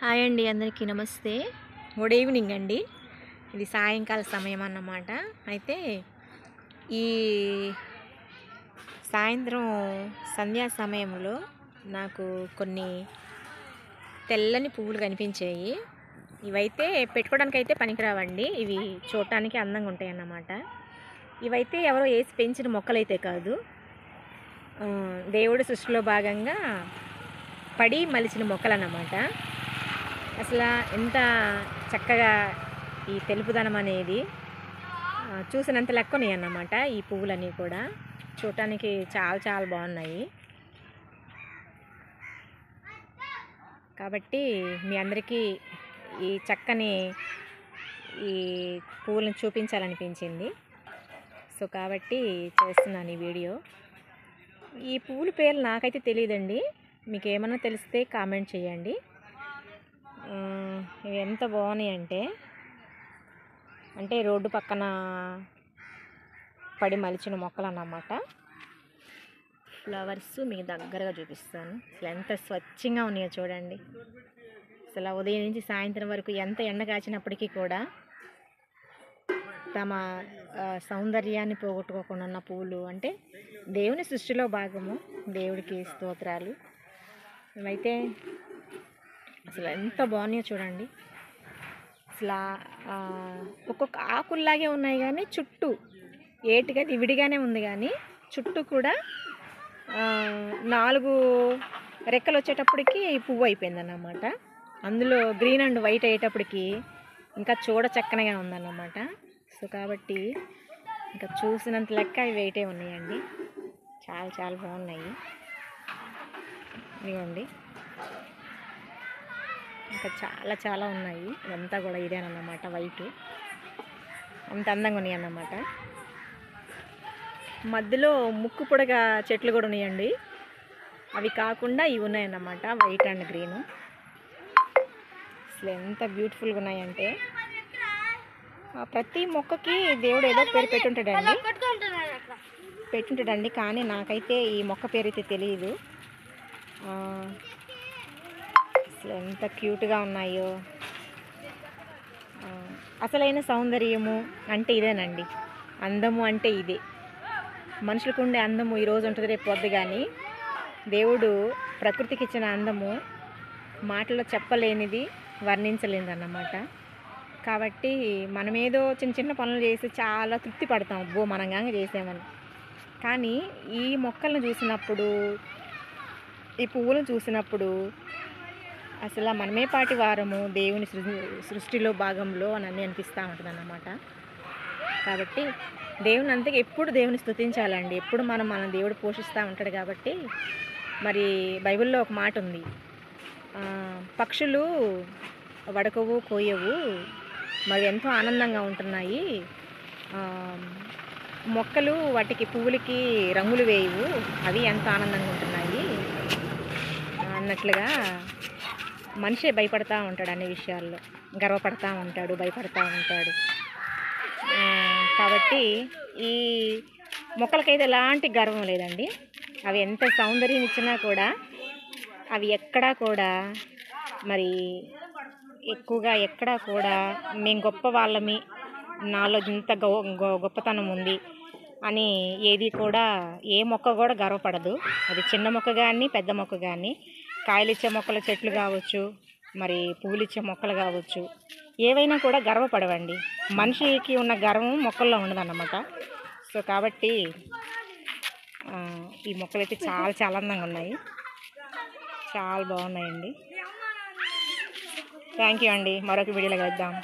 Hi అండి, అందరికీ నమస్తే. గుడ్ ఈవినింగ్ అండి. ఇది సాయంకాల సమయం అన్నమాట. అయితే ఈ సాయంత్రం సంధ్యా సమయంలో నాకు కొన్ని తెల్లని పువ్వులు కనిపించాయి. ఇవైతే పెట్టుకోవడానికి అయితే పనికిరావండి. ఇవి చూడటానికి అందంగా ఉంటాయి అన్నమాట. ఇవైతే ఎవరో వేసి పెంచిన మొక్కలైతే కాదు, దేవుడి సృష్టిలో భాగంగా పడి మలిచిన మొక్కలు అన్నమాట. అసలు ఎంత చక్కగా ఈ తెలుపుదనం అనేది చూసినంత లెక్కనే అన్నమాట. ఈ పువ్వులన్నీ కూడా చూడటానికి చాలా చాలా బాగున్నాయి. కాబట్టి మీ అందరికీ ఈ చక్కని ఈ పువ్వులను చూపించాలనిపించింది. సో కాబట్టి చేస్తున్నాను ఈ వీడియో. ఈ పువ్వుల పేర్లు నాకైతే తెలియదండి. మీకు ఏమన్నా తెలిస్తే కామెంట్ చేయండి. ఇవి ఎంత బాగున్నాయి అంటే రోడ్డు పక్కన పడి మలిచిన మొక్కలు అన్నమాట. ఫ్లవర్స్ మీకు దగ్గరగా చూపిస్తాను. అసలు ఎంత స్వచ్ఛంగా ఉన్నాయో చూడండి. అసలు ఉదయం నుంచి సాయంత్రం వరకు ఎంత ఎండ కాచినప్పటికీ కూడా తమ సౌందర్యాన్ని పోగొట్టుకోకుండా ఉన్న పూలు అంటే దేవుని సృష్టిలో భాగము. దేవుడికి స్తోత్రాలు. ఇవైతే అసలు ఎంత బాగున్నాయో చూడండి. అసలు ఒక్కొక్క ఆకుల్లాగే ఉన్నాయి, కానీ చుట్టూ ఏటిగా విడిగానే ఉంది, కానీ చుట్టూ కూడా 4 రెక్కలు వచ్చేటప్పటికి పువ్వు అయిపోయిందన్నమాట. అందులో గ్రీన్ అండ్ వైట్ అయ్యేటప్పటికి ఇంకా చూడ చక్కనగా ఉందన్నమాట. సో కాబట్టి ఇంకా చూసినంత లెక్క అవి వెయిటే ఉన్నాయండి. చాలా చాలా బాగున్నాయి. ఇదిగోండి, ఇంకా చాలా చాలా ఉన్నాయి. ఇదంతా కూడా ఇదేనన్నమాట, వైట్. అంత అందంగా ఉన్నాయి అన్నమాట. మధ్యలో ముక్కు పొడగా చెట్లు కూడా ఉన్నాయండి. అవి కాకుండా ఇవి ఉన్నాయన్నమాట, వైట్ అండ్ గ్రీన్. అసలు ఎంత బ్యూటిఫుల్గా ఉన్నాయంటే ప్రతి మొక్కకి దేవుడు ఏదో పేరు పెట్టుంటాడండి. కానీ నాకైతే ఈ మొక్క పేరు అయితే తెలియదు. అసలు ఎంత క్యూట్గా ఉన్నాయో. అసలైన సౌందర్యము అంటే ఇదేనండి. అందము అంటే ఇదే. మనుషులకు ఉండే అందము ఈరోజు ఉంటుంది, రేపు పొద్దు. కానీ దేవుడు ప్రకృతికి ఇచ్చిన అందము మాటల్లో చెప్పలేనిది, వర్ణించలేనిది అన్నమాట. కాబట్టి మనమేదో చిన్న చిన్న పనులు చేసి చాలా తృప్తి పడతాం, అబ్బో మనం కానీ చేసామని. కానీ ఈ మొక్కలను చూసినప్పుడు, ఈ పువ్వులను చూసినప్పుడు అసలు మనమే పాటి వారము దేవుని సృష్టిలో భాగంలో అని అనిపిస్తూ ఉంటుంది అన్నమాట. కాబట్టి దేవుని అంతగా ఎప్పుడు దేవుని స్తుతించాలండి. ఎప్పుడు మన దేవుడు పోషిస్తూ ఉంటాడు. కాబట్టి మరి బైబిల్లో ఒక మాట ఉంది, పక్షులు వడకవు కోయవు, మరి ఎంతో ఆనందంగా ఉంటున్నాయి. మొక్కలు వాటికి పువ్వులకి రంగులు వేయవు, అవి ఎంతో ఆనందంగా ఉంటున్నాయి అన్నట్లుగా మనిషే భయపడతా ఉంటాడు. అన్ని విషయాల్లో గర్వపడతా ఉంటాడు, భయపడతా ఉంటాడు. కాబట్టి ఈ మొక్కలకైతే ఎలాంటి గర్వం లేదండి. అవి ఎంత సౌందర్యం ఇచ్చినా కూడా అవి ఎక్కడా కూడా మరి ఎక్కువగా ఎక్కడా కూడా మేము గొప్ప వాళ్ళమి, నాలో ఇంత గొప్పతనం ఉంది అని ఏది కూడా, ఏ మొక్క కూడా గర్వపడదు. అది చిన్న మొక్క కానీ పెద్ద మొక్క కానీ, కాయలిచ్చే మొక్కల చెట్లు కావచ్చు, మరి పువ్వులిచ్చే మొక్కలు కావచ్చు, ఏవైనా కూడా గర్వపడవండి. మనిషికి ఉన్న గర్వం మొక్కల్లో ఉండదన్నమాట. సో కాబట్టి ఈ మొక్కలు అయితే చాలా చాలా అందంగా ఉన్నాయి, చాలా బాగున్నాయండి. థ్యాంక్ యూ అండి. మరొక వీడియోలో కలుద్దాం.